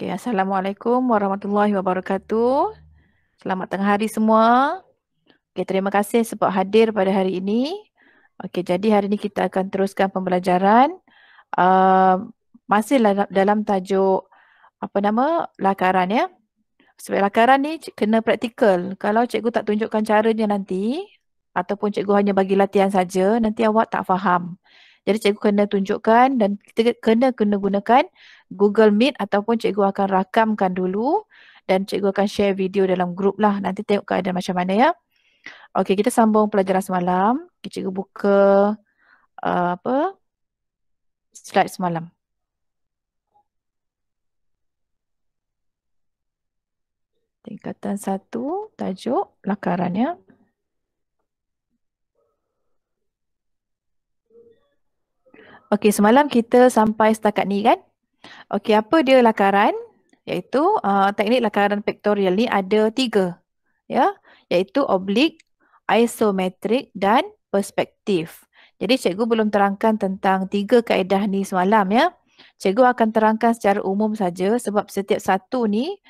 Okey, Assalamualaikum warahmatullahi wabarakatuh. Selamat tengah hari semua. Okey, terima kasih sebab hadir pada hari ini. Okey, jadi hari ini kita akan teruskan pembelajaran. Masih dalam tajuk apa nama? Lakaran ya. Sebab lakaran ni kena praktikal. Kalau cikgu tak tunjukkan caranya nanti ataupun cikgu hanya bagi latihan saja, nanti awak tak faham. Jadi cikgu kena tunjukkan dan kita kena gunakan Google Meet ataupun cikgu akan rakamkan dulu dan cikgu akan share video dalam grup lah. Nanti tengok keadaan macam mana ya. Okey, kita sambung pelajaran semalam. Okay, cikgu buka slide semalam. Tingkatan 1, tajuk lakaran ya. Okey, semalam kita sampai setakat ni kan? Okey, apa dia lakaran? Iaitu teknik lakaran vektorial ni ada 3. Ya, iaitu oblik, isometrik dan perspektif. Jadi cikgu belum terangkan tentang 3 kaedah ni semalam ya. Cikgu akan terangkan secara umum saja sebab setiap satu ni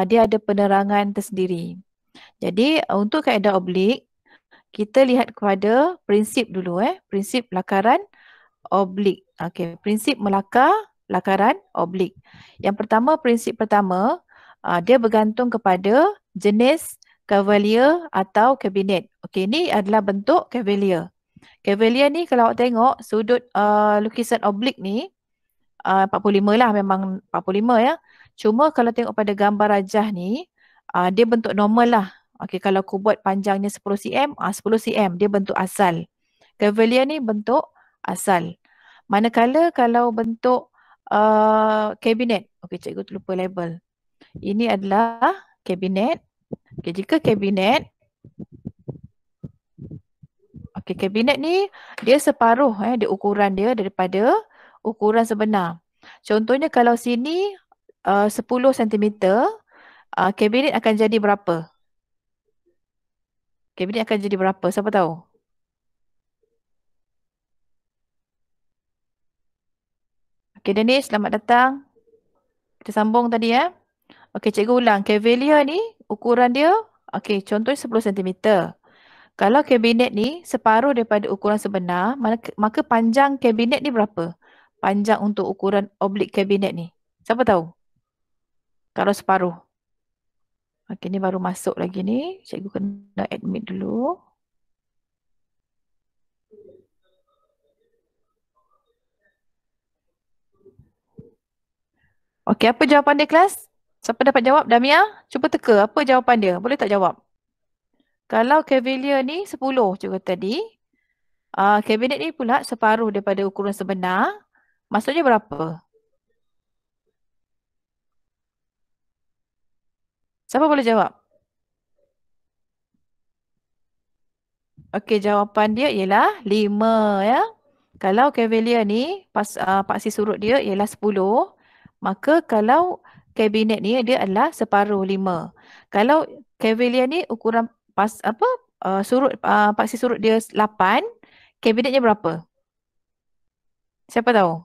dia ada penerangan tersendiri. Jadi untuk kaedah oblik, kita lihat kepada prinsip dulu prinsip lakaran oblik. Okey, prinsip melakar lakaran oblik. Yang pertama, prinsip pertama, dia bergantung kepada jenis cavalier atau kabinet. Okey, ini adalah bentuk cavalier. Cavalier ni kalau awak tengok sudut lukisan oblik ni 45 lah, memang 45 ya. Cuma kalau tengok pada gambar rajah ni, dia bentuk normal lah. Okey, kalau aku buat panjangnya 10 cm, 10 cm dia bentuk asal. Cavalier ni bentuk asal. Manakala kalau bentuk kabinet, okey cikgu terlupa label. Ini adalah kabinet. Okey, jika kabinet, okey kabinet ni dia separuh dia ukuran dia daripada ukuran sebenar. Contohnya kalau sini 10 cm, kabinet akan jadi berapa? Kabinet akan jadi berapa? Siapa tahu? Okey Danish, selamat datang. Kita sambung tadi ya. Okey, cikgu ulang. Cavalier ni ukuran dia, okey, contohnya 10 cm. Kalau kabinet ni separuh daripada ukuran sebenar, maka panjang kabinet ni berapa? Panjang untuk ukuran oblik kabinet ni. Siapa tahu? Kalau separuh. Okey, ni baru masuk lagi ni. Cikgu kena admit dulu. Okey, apa jawapan dia kelas? Siapa dapat jawab? Damia? Cuba teka. Apa jawapan dia? Boleh tak jawab? Kalau Cavalier ni 10 cikgu tadi, kabinet ni pula separuh daripada ukuran sebenar, maksudnya berapa? Siapa boleh jawab? Okey, jawapan dia ialah 5 ya. Kalau Cavalier ni paksi surut dia ialah 10, maka kalau kabinet ni dia adalah separuh 5. Kalau Cavalier ni ukuran paksi surut dia 8, kabinetnya berapa? Siapa tahu?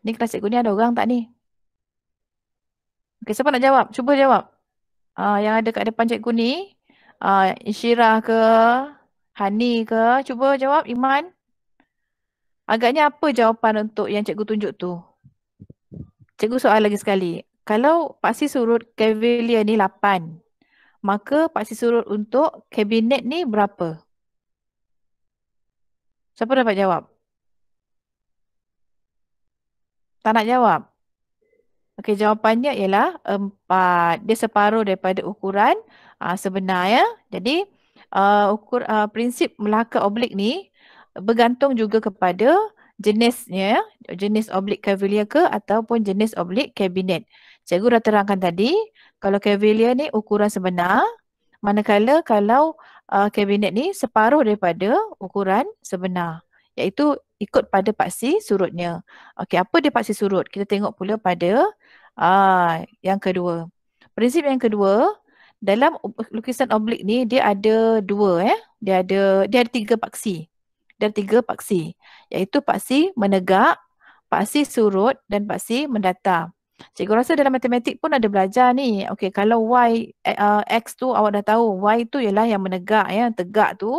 Ni kelas cikgu ni ada orang tak ni? Okey, siapa nak jawab? Cuba jawab. Yang ada kat depan cikgu ni, Insyirah ke, Hani ke, cuba jawab Iman. Agaknya apa jawapan untuk yang cikgu tunjuk tu? Cikgu soal lagi sekali. Kalau paksi surut Cavalier ni 8, maka paksi surut untuk kabinet ni berapa? Siapa dapat jawab? Tak nak jawab? Okey, jawapannya ialah 4. Dia separuh daripada ukuran sebenar ya. Jadi prinsip melakar oblik ni bergantung juga kepada jenisnya, jenis oblik Cavalier ke ataupun jenis oblik kabinet. Cikgu dah terangkan tadi, kalau Cavalier ni ukuran sebenar, manakala kalau kabinet ni separuh daripada ukuran sebenar, iaitu ikut pada paksi surutnya. Okey, apa dia paksi surut? Kita tengok pula pada yang kedua. Prinsip yang kedua, dalam lukisan oblik ni dia ada 2 Dia ada 3 paksi. Dia ada 3 paksi, iaitu paksi menegak, paksi surut dan paksi mendatar. Cikgu rasa dalam matematik pun ada belajar ni. Okey, kalau X tu awak dah tahu. Y tu ialah yang menegak ya, tegak tu.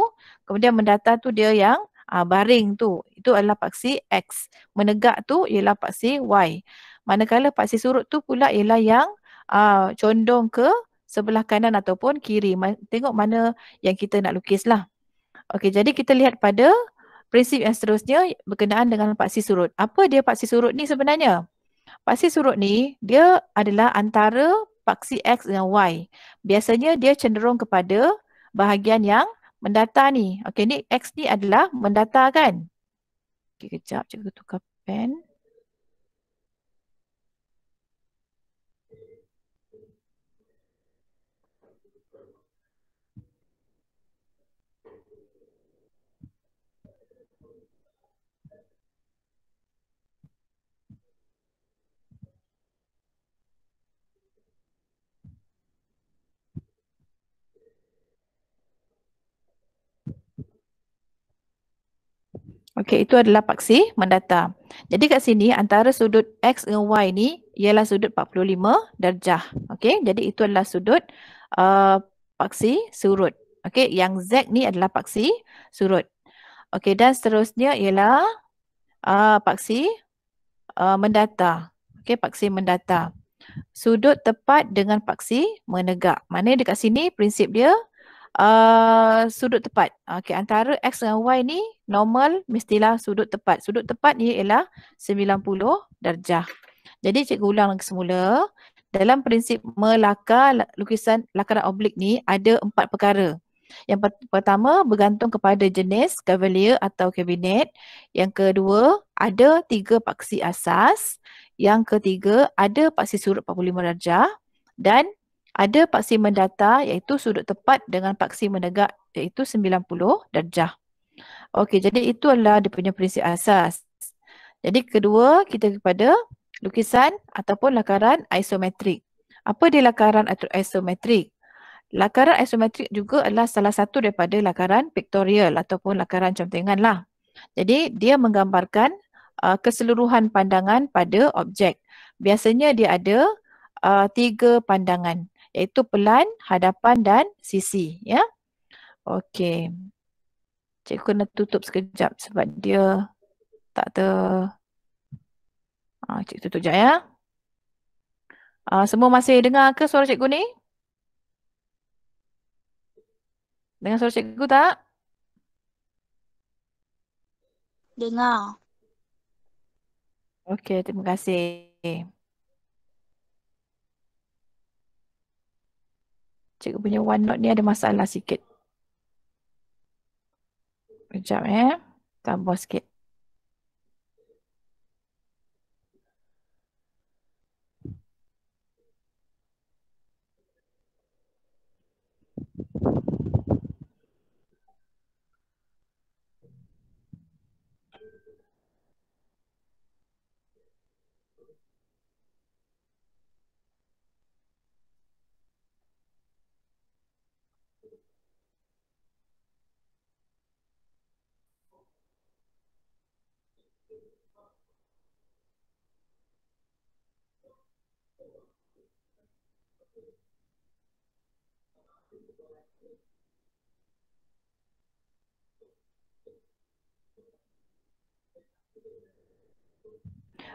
Kemudian mendatar tu dia yang baring tu. Itu adalah paksi X. Menegak tu ialah paksi Y. Manakala paksi surut tu pula ialah yang condong ke sebelah kanan ataupun kiri. Tengok mana yang kita nak lukis lah. Okey, jadi kita lihat pada prinsip yang seterusnya berkenaan dengan paksi surut. Apa dia paksi surut ni sebenarnya? Paksi surut ni dia adalah antara paksi X dengan Y. Biasanya dia cenderung kepada bahagian yang mendatar ni. Okey, ni X ni adalah mendatar kan? Okey, kejap cikgu tukar pen. Okey, itu adalah paksi mendatar. Jadi kat sini antara sudut X dengan Y ni ialah sudut 45 darjah. Okey, jadi itu adalah sudut paksi surut. Okey, yang Z ni adalah paksi surut. Okey, dan seterusnya ialah paksi mendatar. Okey, paksi mendatar. Sudut tepat dengan paksi menegak. Mana dekat sini prinsip dia sudut tepat. Okey, antara X dengan Y ni normal mestilah sudut tepat. Sudut tepat ni ialah 90 darjah. Jadi cikgu ulang lagi semula. Dalam prinsip melakar lukisan lakaran oblik ni ada 4 perkara. Yang pertama bergantung kepada jenis cavalier atau kabinet. Yang kedua ada 3 paksi asas. Yang ketiga ada paksi surut 45 darjah. Dan ada paksi mendatar iaitu sudut tepat dengan paksi menegak iaitu 90 darjah. Okey, jadi itu adalah dia punya prinsip asas. Jadi kedua kita kepada lukisan ataupun lakaran isometrik. Apa dia lakaran isometrik? Lakaran isometrik juga adalah salah satu daripada lakaran pictorial ataupun lakaran contengan lah. Jadi dia menggambarkan keseluruhan pandangan pada objek. Biasanya dia ada 3 pandangan iaitu pelan, hadapan dan sisi. Ya. Okey. Cikgu kena tutup sekejap sebab dia tak cikgu tutup sekejap ya. Semua masih dengar ke suara cikgu ni? Dengar suara cikgu tak? Dengar. Okey, terima kasih. Cikgu punya OneNote ni ada masalah sikit. Sekejap tambah sikit.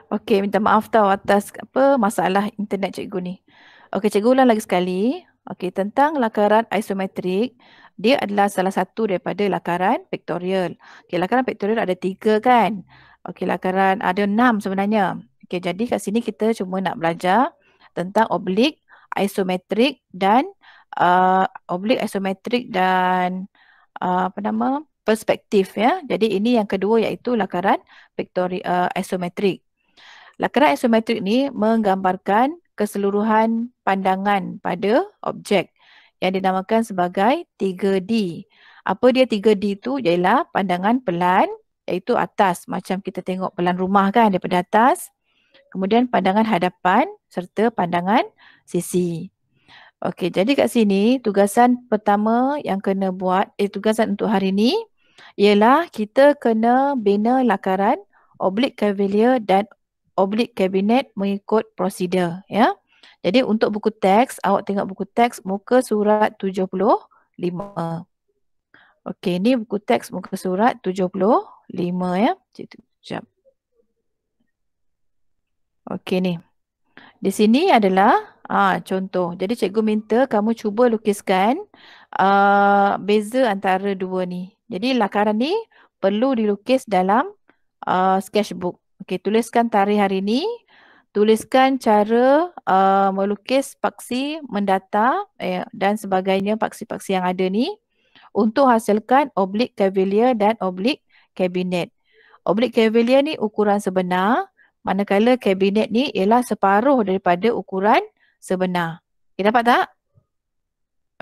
Okey, minta maaf tau atas masalah internet cikgu ni. Okey, cikgu ulang lagi sekali. Okey, tentang lakaran isometrik, dia adalah salah satu daripada lakaran pictorial. Okey, lakaran pictorial ada 3 kan? Okey, lakaran ada 6 sebenarnya. Okey, jadi kat sini kita cuma nak belajar tentang oblik, isometrik dan perspektif ya. Jadi ini yang kedua iaitu lakaran pictorial isometrik. Lakaran isometrik ni menggambarkan keseluruhan pandangan pada objek yang dinamakan sebagai 3D. Apa dia 3D tu? Ialah pandangan pelan iaitu atas macam kita tengok pelan rumah kan daripada atas. Kemudian pandangan hadapan serta pandangan sisi. Okey, jadi kat sini tugasan pertama yang kena buat, tugasan untuk hari ni ialah kita kena bina lakaran oblik Cavalier dan oblik Cabinet mengikut prosedur, ya. Jadi untuk buku teks, awak tengok buku teks muka surat 75. Okey, ni buku teks muka surat 75, ya. Sekejap. Okey ni. Di sini adalah contoh. Jadi cikgu minta kamu cuba lukiskan beza antara dua ni. Jadi lakaran ni perlu dilukis dalam sketchbook. Okey, tuliskan tarikh hari ni. Tuliskan cara melukis paksi mendata dan sebagainya, paksi-paksi yang ada ni untuk hasilkan oblik Cavalier dan oblik Cabinet. Oblik Cavalier ni ukuran sebenar, manakala Cabinet ni ialah separuh daripada ukuran sebenar. Okay, dapat tak?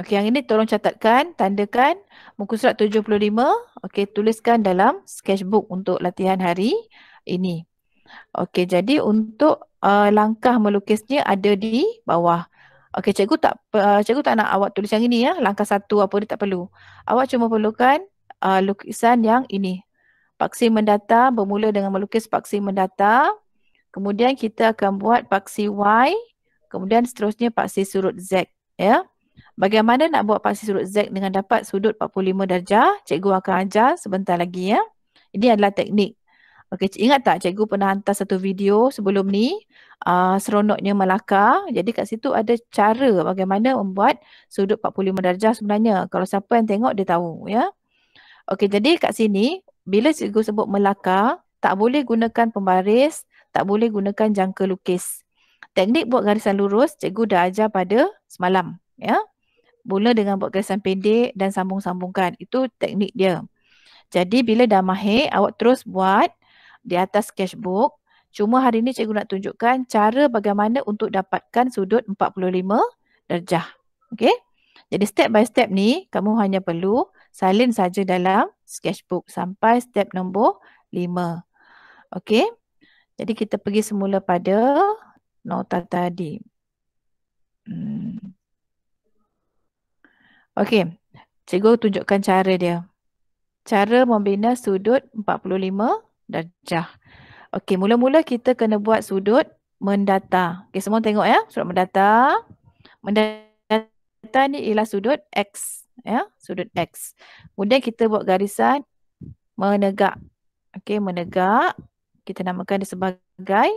Okey, yang ini tolong catatkan, tandakan muka surat 75. Okey, tuliskan dalam sketchbook untuk latihan hari ini. Okey, jadi untuk langkah melukisnya ada di bawah. Okey, cikgu tak nak awak tulis yang ini, ya. Langkah 1 apa dia tak perlu. Awak cuma perlukan lukisan yang ini. Paksi mendata bermula dengan melukis paksi mendata. Kemudian kita akan buat paksi Y. Kemudian seterusnya paksi surut Z, ya. Bagaimana nak buat paksi surut Z dengan dapat sudut 45 darjah? Cikgu akan ajar sebentar lagi, ya. Ini adalah teknik. Okey, ingat tak cikgu pernah hantar satu video sebelum ni, seronoknya Melaka. Jadi kat situ ada cara bagaimana membuat sudut 45 darjah sebenarnya. Kalau siapa yang tengok dia tahu, ya. Okey, jadi kat sini bila cikgu sebut Melaka, tak boleh gunakan pembaris, tak boleh gunakan jangka lukis. Teknik buat garisan lurus cikgu dah ajar pada semalam, ya. Mula dengan buat garisan pendek dan sambung-sambungkan. Itu teknik dia. Jadi bila dah mahir, awak terus buat di atas sketchbook. Cuma hari ni cikgu nak tunjukkan cara bagaimana untuk dapatkan sudut 45 darjah. Okey? Jadi step by step ni, kamu hanya perlu salin saja dalam sketchbook sampai step nombor 5. Okey? Jadi kita pergi semula pada nota tadi. Okey, cikgu tunjukkan cara dia. Cara membina sudut 45 darjah. Okey, mula-mula kita kena buat sudut mendata. Okey, semua tengok, ya, sudut mendata. Mendata ni ialah sudut X, ya, sudut X. Kemudian kita buat garisan menegak. Okey, menegak. Kita namakan dia sebagai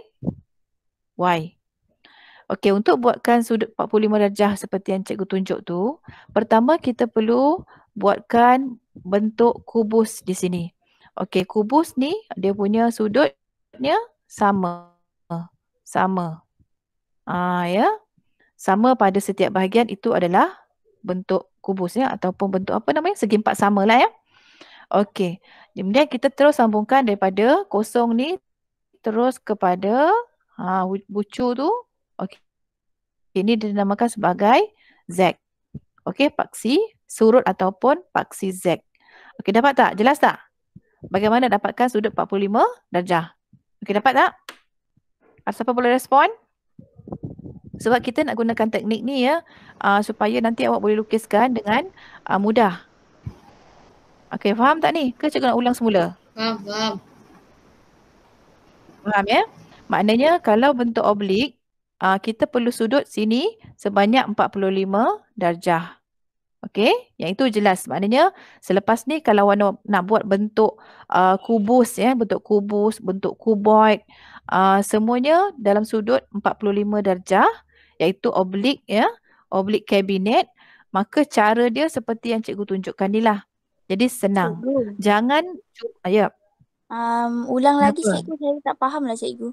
Y. Okey, untuk buatkan sudut 45 darjah seperti yang cikgu tunjuk tu, pertama kita perlu buatkan bentuk kubus di sini. Okey, kubus ni dia punya sudutnya sama. Sama. Ya. Sama pada setiap bahagian itu adalah bentuk kubus, ya, ataupun bentuk apa namanya? Segi empat sama lah, ya. Okey. Kemudian kita terus sambungkan daripada kosong ni terus kepada bucu tu. Okey. Ini dinamakan sebagai Z. Okey, paksi surut ataupun paksi Z. Okey, dapat tak? Jelas tak? Bagaimana dapatkan sudut 45 darjah? Okey, dapat tak? Siapa boleh respon? Sebab kita nak gunakan teknik ni, ya, supaya nanti awak boleh lukiskan dengan mudah. Okey, faham tak ni? Ke cikgu nak ulang semula? Faham. Faham, ya? Maknanya kalau bentuk oblik, kita perlu sudut sini sebanyak 45 darjah. Okey, yang itu jelas. Maknanya selepas ni kalau awak nak buat bentuk kubus, ya, bentuk kubus, bentuk kuboid, semuanya dalam sudut 45 darjah, iaitu oblik, ya, oblik kabinet, maka cara dia seperti yang cikgu tunjukkan ni lah. Jadi senang. Cikgu. Jangan, ya. Ulang lagi Kenapa? cikgu, saya tak faham lah cikgu.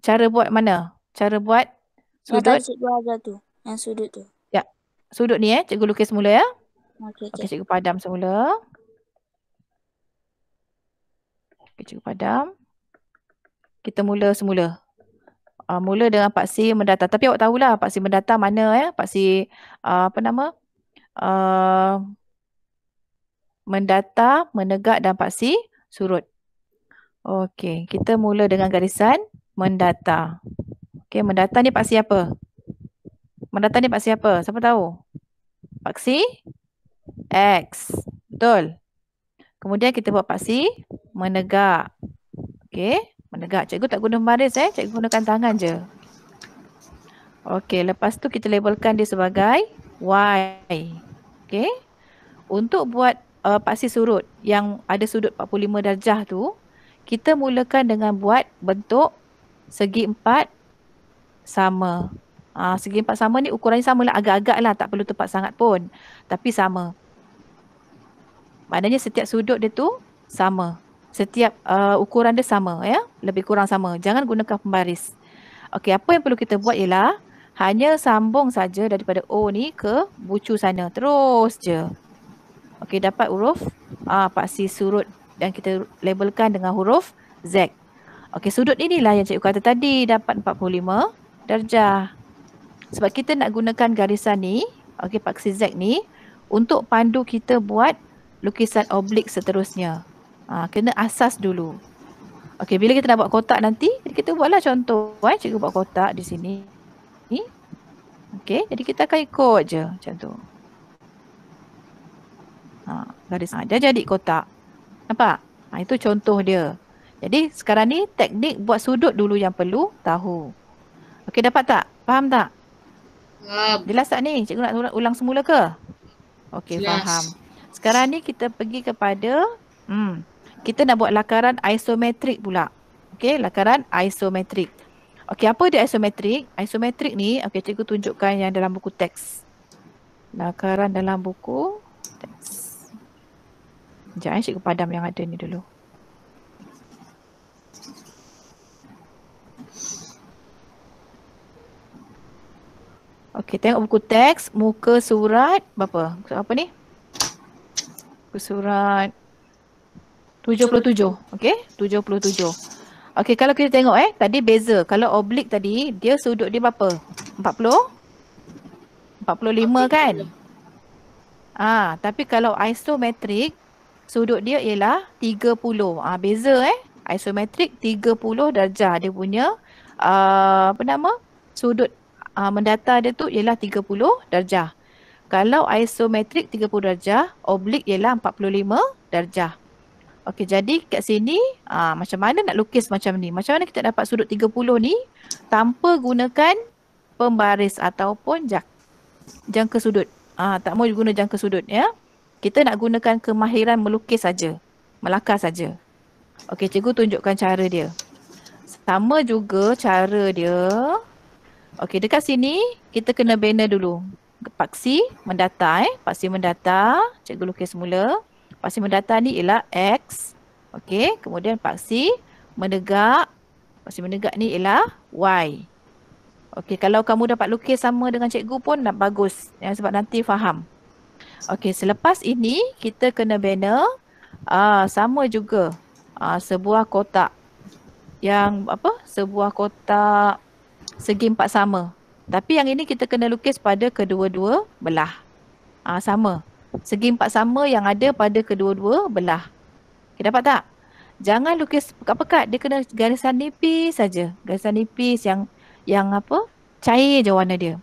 Cara buat mana? Cara buat Yang sudut? tadi cikgu ajar tu, yang sudut tu. Ya, sudut ni, cikgu lukis semula, ya. Okey, Okey, cikgu padam semula. Okey, cikgu padam. Kita mula semula. Mula dengan paksi mendata. Tapi awak tahulah paksi mendata mana, ya. Paksi apa nama? Mendata, menegak dan paksi surut. Okey, kita mula dengan garisan mendata. Okey, mendata ni paksi apa? Mendata ni paksi apa? Siapa tahu? Paksi X. Betul. Kemudian kita buat paksi menegak. Okey, menegak. Cikgu tak guna baris cikgu gunakan tangan je. Okey, lepas tu kita labelkan dia sebagai Y. Okey. Untuk buat paksi surut yang ada sudut 45 darjah tu, kita mulakan dengan buat bentuk segi empat sama. Segi empat sama ni ukurannya sama lah, agak-agak lah, tak perlu tepat sangat pun. Tapi sama. Maknanya setiap sudut dia tu sama. Setiap ukuran dia sama ya, lebih kurang sama. Jangan gunakan pembaris. Okey, apa yang perlu kita buat ialah hanya sambung saja daripada O ni ke bucu sana. Terus je. Okey, dapat huruf paksi surut dan kita labelkan dengan huruf Z. Okey, sudut inilah yang cikgu kata tadi dapat 45 darjah. Sebab kita nak gunakan garisan ni, okey, paksi Z ni untuk pandu kita buat lukisan oblik seterusnya. Kena asas dulu. Okey, bila kita nak buat kotak nanti, kita buatlah contoh. Cikgu buat kotak di sini. Okey, jadi kita akan ikut je macam tu. Garis. Dia jadi kotak. Nampak? Itu contoh dia. Jadi sekarang ni teknik buat sudut dulu yang perlu tahu. Okey, dapat tak? Faham tak? Jelas tak ni? Cikgu nak ulang semula ke? Okey, faham. Sekarang ni kita pergi kepada kita nak buat lakaran isometrik pula. Okey, lakaran isometrik. Okey, apa dia isometrik? Isometrik ni, okey, cikgu tunjukkan yang dalam buku teks. Lakaran dalam buku teks. Sekejap cikgu padam yang ada ni dulu. Okey, tengok buku teks, muka surat berapa? Apa ni? Muka surat 77. Okey, 77. Okey, kalau kita tengok tadi beza. Kalau oblik tadi, dia sudut dia berapa? 40? 45 kan? Tapi kalau isometrik, sudut dia ialah 30. Beza isometrik 30 darjah. Dia punya sudut mendatar dia tu ialah 30 darjah. Kalau isometrik 30 darjah, oblik ialah 45 darjah. Okey, jadi kat sini macam mana nak lukis macam ni? Macam mana kita dapat sudut 30 ni tanpa gunakan pembaris ataupun jangka sudut. Tak mau guna jangka sudut ya. Kita nak gunakan kemahiran melukis saja, melakar saja. Okey, cikgu tunjukkan cara dia. Sama juga cara dia. Okey, dekat sini kita kena banner dulu. Paksi mendatar paksi mendatar. Cikgu lukis semula. Paksi mendatar ni ialah X. Okey, kemudian paksi menegak. Paksi menegak ni ialah Y. Okey, kalau kamu dapat lukis sama dengan cikgu pun nak bagus. Sebab nanti faham. Okey, selepas ini kita kena banner sama juga sebuah kotak. Yang sebuah kotak segi empat sama. Tapi yang ini kita kena lukis pada kedua-dua belah. Sama. Segi empat sama yang ada pada kedua-dua belah. Okay, dapat tak? Jangan lukis pekat-pekat. Dia kena garisan nipis saja. Garisan nipis yang cair je warna dia.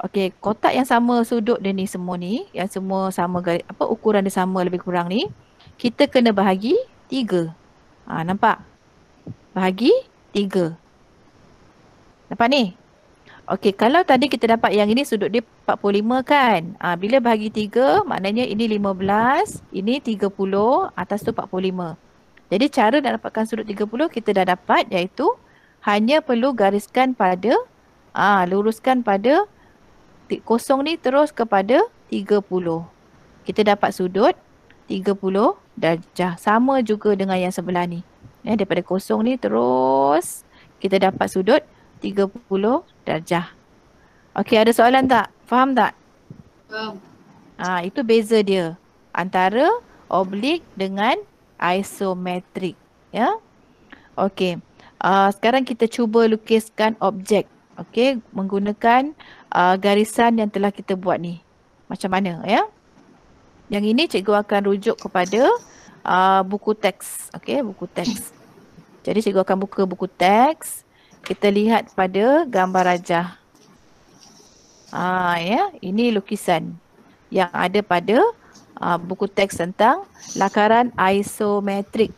Okey, kotak yang sama sudut dia ni semua ni, yang semua sama ukuran dia sama lebih kurang ni, kita kena bahagi 3. Nampak? Bahagi 3. Nampak ni? Okey, kalau tadi kita dapat yang ini sudut dia 45 kan? Bila bahagi 3, maknanya ini 15, ini 30, atas tu 45. Jadi cara nak dapatkan sudut 30 kita dah dapat, iaitu hanya perlu gariskan pada, luruskan pada kosong ni terus kepada 30. Kita dapat sudut 30 darjah. Sama juga dengan yang sebelah ni. Daripada kosong ni terus kita dapat sudut 30 darjah. Okey, ada soalan tak? Faham tak? Faham. Itu beza dia antara oblik dengan isometrik. Ya. Okey. Sekarang kita cuba lukiskan objek. Okey, menggunakan garisan yang telah kita buat ni. Macam mana ya? Yang ini cikgu akan rujuk kepada buku teks. Okey, buku teks. Jadi cikgu akan buka buku teks. Kita lihat pada gambar rajah. Ya, ini lukisan yang ada pada buku teks tentang lakaran isometrik.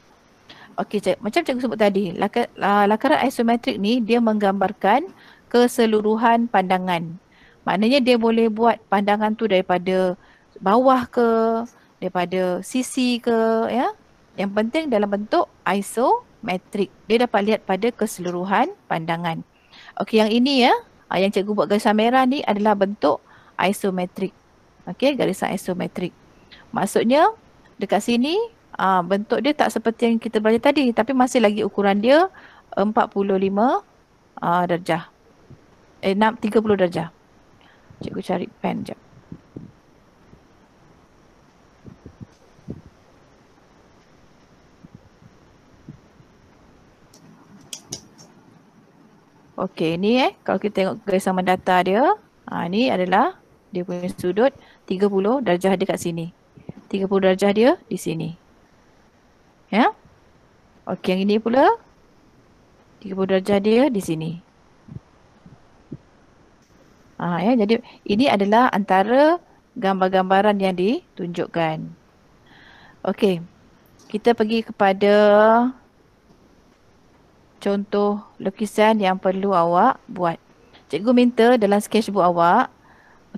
Okey, macam cikgu sebut tadi, lakaran isometrik ni dia menggambarkan keseluruhan pandangan. Maknanya dia boleh buat pandangan tu daripada bawah ke, daripada sisi ke, ya. Yang penting dalam bentuk isometrik. Dia dapat lihat pada keseluruhan pandangan. Okey, yang ini ya, yang cikgu buat garisan merah ni adalah bentuk isometrik. Okey, garisan isometrik. Maksudnya dekat sini bentuk dia tak seperti yang kita belajar tadi, tapi masih lagi ukuran dia 45 darjah. 30 darjah. Cikgu cari pen jap. Okey, ni kalau kita tengok garisan mendata dia, ni adalah dia punya sudut 30 darjah dekat sini. 30 darjah dia di sini. Ya. Okey, yang ini pula 30 darjah dia di sini. Ya, jadi ini adalah antara gambar-gambaran yang ditunjukkan. Okey, kita pergi kepada contoh lukisan yang perlu awak buat. Cikgu minta dalam sketchbook awak,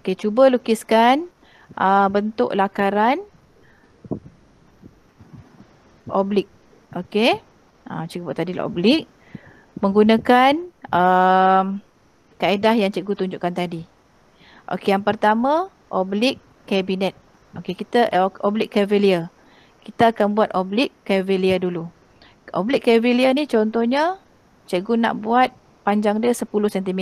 okey, cuba lukiskan bentuk lakaran oblik. Okey, cikgu buat tadi lah oblik menggunakan kaedah yang cikgu tunjukkan tadi. Okey, yang pertama oblik kabinet. Okey, kita oblik cavalier. Kita akan buat oblik cavalier dulu. Oblik cavalier ni contohnya cikgu nak buat panjang dia 10 cm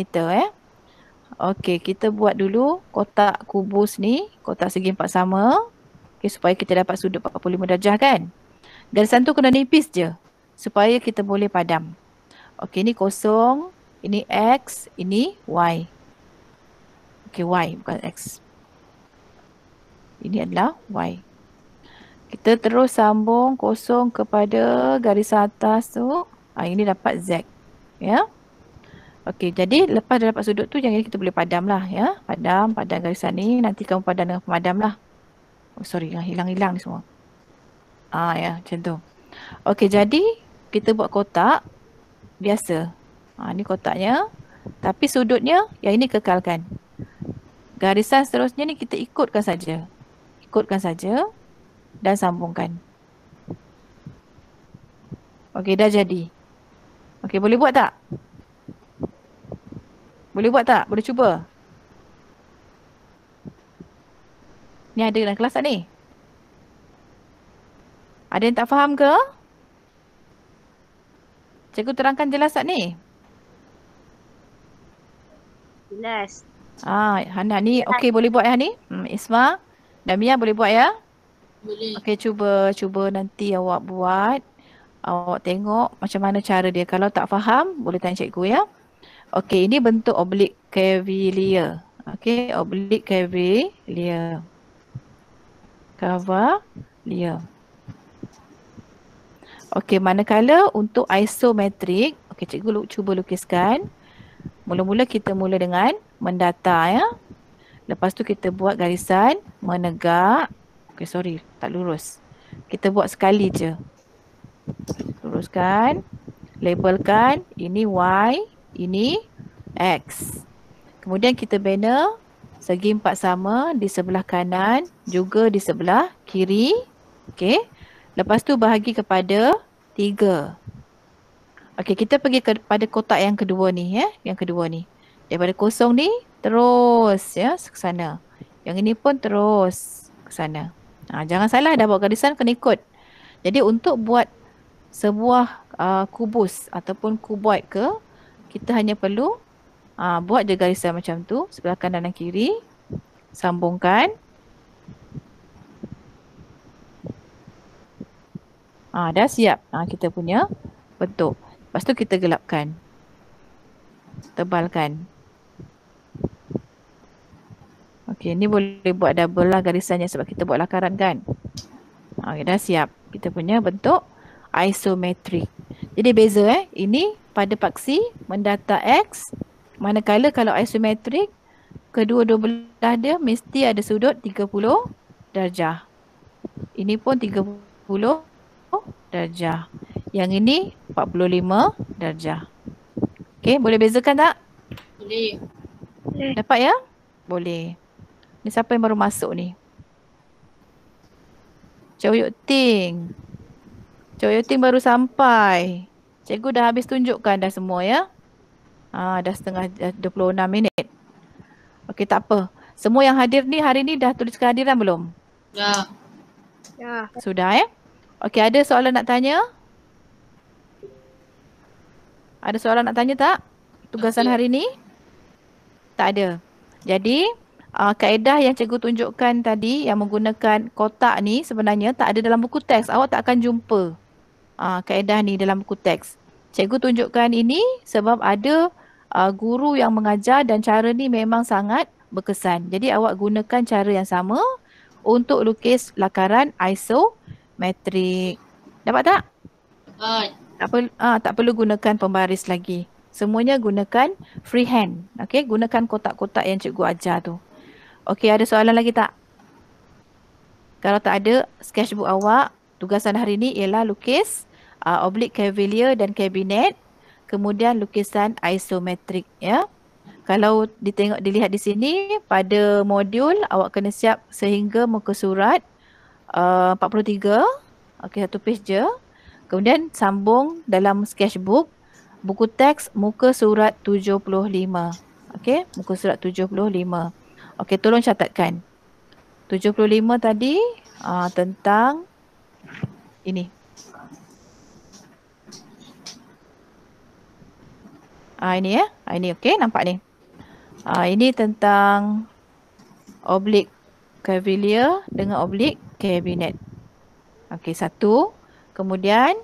Okey, kita buat dulu kotak kubus ni, kotak segi empat sama. Okey, supaya kita dapat sudut 45 darjah kan. Garisan tu kena nipis je supaya kita boleh padam. Okey, ni kosong, ini X, ini Y. Okey, Y bukan X. Ini adalah Y. Kita terus sambung kosong kepada garisan atas tu. Ini dapat Z. Ya. Okey, jadi lepas dah dapat sudut tu, yang ini kita boleh padam lah. Ya. Padam garisan ni. Nanti kamu padam dengan pemadam lah. Oh, sorry, hilang-hilang ni semua. Ya, macam tu. Okey, jadi kita buat kotak biasa. Ni kotaknya. Tapi sudutnya, yang ini kekalkan. Garisan seterusnya ni kita ikutkan saja. Ikutkan saja. Dan sambungkan. Okey, dah jadi. Okey, boleh buat tak? Boleh buat tak? Boleh cuba? Ni ada dalam kelas tak ni? Ada yang tak faham ke? Cikgu terangkan jelas tak ni? Jelas. Hana ni okey boleh buat ya ni? Isma dan Mia boleh buat ya? Boleh. Okey, cuba nanti awak buat. Awak tengok macam mana cara dia. Kalau tak faham, boleh tanya cikgu ya. Okey, ini bentuk oblik cavalier. Okey, oblik cavalier. Cavalier. Okey, manakala untuk isometrik, okey, cikgu cuba lukiskan. Mula-mula kita mula dengan mendata ya. Lepas tu kita buat garisan menegak. Okey, sorry, tak lurus. Kita buat sekali je. Luruskan. Labelkan. Ini Y. Ini X. Kemudian kita bina segi empat sama di sebelah kanan. Juga di sebelah kiri. Okey. Lepas tu bahagi kepada 3. Okey, kita pergi kepada kotak yang kedua ni ya. Yang kedua ni. Daripada kosong ni terus ya ke sana. Yang ini pun terus ke sana. Jangan salah dah buat garisan kena ikut. Jadi untuk buat sebuah kubus ataupun kuboid ke, kita hanya perlu buat je garisan macam tu sebelah kanan dan kiri. Sambungkan. Dah siap kita punya bentuk. Lepas tu kita gelapkan. Tebalkan. Okey, ni boleh buat double lah garisannya sebab kita buat lakaran kan. Okay, dah siap. Kita punya bentuk isometrik. Jadi beza ini pada paksi mendata X. Manakala kalau isometrik, kedua-dua belah dia mesti ada sudut 30 darjah. Ini pun 30 darjah. Yang ini 45 darjah. Okey, boleh bezakan tak? Boleh. Dapat ya? Boleh. Ni siapa yang baru masuk ni? Chow Yuk Ting. Chow Yuk Ting baru sampai. Cikgu dah habis tunjukkan dah semua ya. Dah setengah 26 minit. Okey, tak apa. Semua yang hadir ni hari ni dah tulis kehadiran belum? Dah. Ya. Sudah ya? Okey, ada soalan nak tanya? Ada soalan nak tanya tak? Tugasan Ada. hari ni? Tak ada. Jadi, kaedah yang cikgu tunjukkan tadi yang menggunakan kotak ni sebenarnya tak ada dalam buku teks. Awak tak akan jumpa kaedah ni dalam buku teks. Cikgu tunjukkan ini sebab ada guru yang mengajar dan cara ni memang sangat berkesan. Jadi awak gunakan cara yang sama untuk lukis lakaran isometrik. Dapat tak? Dapat. Tak perlu gunakan pembaris lagi. Semuanya gunakan freehand. Okey, gunakan kotak-kotak yang cikgu ajar tu. Okey, ada soalan lagi tak? Kalau tak ada, sketchbook awak, tugasan hari ni ialah lukis oblique cavalier dan cabinet. Kemudian lukisan isometrik ya. Kalau dilihat di sini, pada modul awak kena siap sehingga muka surat 43. Okey, satu page je. Kemudian sambung dalam sketchbook buku teks muka surat 75. Okey, muka surat 75. Okey, tolong catatkan. 75 tadi tentang ini. Ini ya. Ini okey, nampak ni. Ini tentang oblique cavalier dengan oblique cabinet. Okey, satu. Kemudian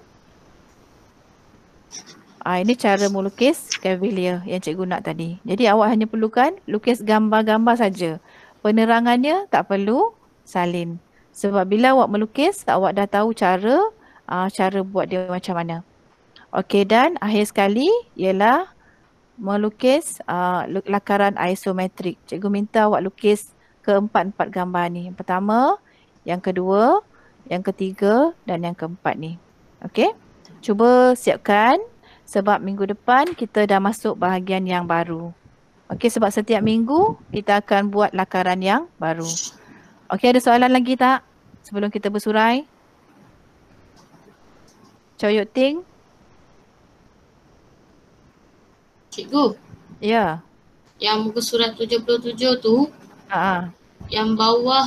ini cara melukis cavalier yang cikgu nak tadi. Jadi awak hanya perlukan lukis gambar-gambar saja. Penerangannya tak perlu salin. Sebab bila awak melukis, awak dah tahu cara buat dia macam mana. Okey, dan akhir sekali ialah melukis lakaran isometrik. Cikgu minta awak lukis keempat-empat gambar ni. Yang pertama, yang kedua, yang ketiga dan yang keempat ni. Okey? Cuba siapkan sebab minggu depan kita dah masuk bahagian yang baru. Okey, sebab setiap minggu kita akan buat lakaran yang baru. Okey, ada soalan lagi tak sebelum kita bersurai? Chow Yuk Ting? Cikgu, Ya. yang muka surat 77 tu, yang bawah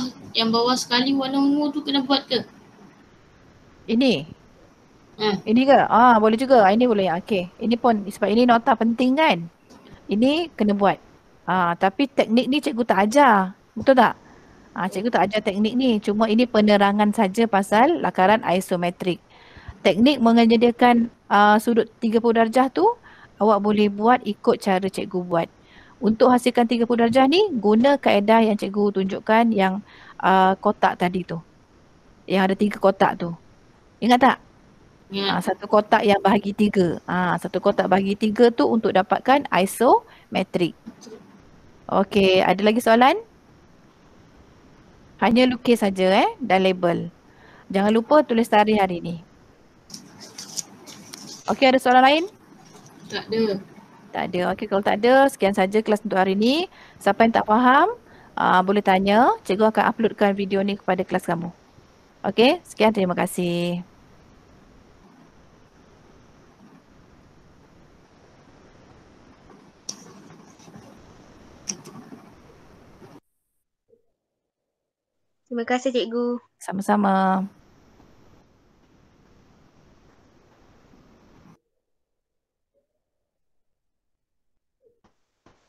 sekali warna ungu tu kena buat ke? Ini? Ha. Ini ke? Boleh juga. Ini boleh. Okey. Ini pun sebab ini nota penting kan? Ini kena buat. Tapi teknik ni cikgu tak ajar. Betul tak? Cikgu tak ajar teknik ni. Cuma ini penerangan saja pasal lakaran isometrik. Teknik menyediakan sudut 30 darjah tu, awak boleh buat ikut cara cikgu buat. Untuk hasilkan 30 darjah ni, guna kaedah yang cikgu tunjukkan yang kotak tadi tu. Yang ada 3 kotak tu. Ingat tak? Satu kotak yang bahagi 3. Satu kotak bahagi 3 tu untuk dapatkan isometrik. Okey, ada lagi soalan? Hanya lukis saja dan label. Jangan lupa tulis tarikh hari ni. Okey, ada soalan lain? Tak ada. Tak ada. Okey, kalau tak ada, sekian saja kelas untuk hari ni. Siapa yang tak faham, boleh tanya. Cikgu akan uploadkan video ni kepada kelas kamu. Okey, sekian, terima kasih. Terima kasih cikgu. Sama-sama.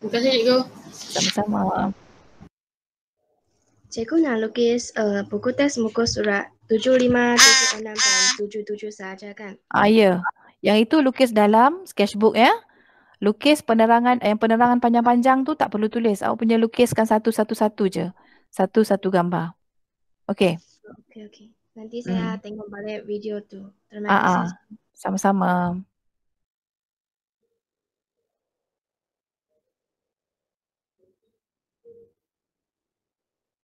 Terima kasih cikgu. Sama-sama. Cikgu nak lukis buku teks muka surat 75, 76 dan 77 sahaja kan? Ya. Yang itu lukis dalam sketchbook ya. Lukis penerangan panjang-panjang tu tak perlu tulis. Awak punya lukiskan satu-satu je. Satu-satu gambar. Okey. Okey. Nanti saya tengok balik video tu. Terima kasih. Sama-sama.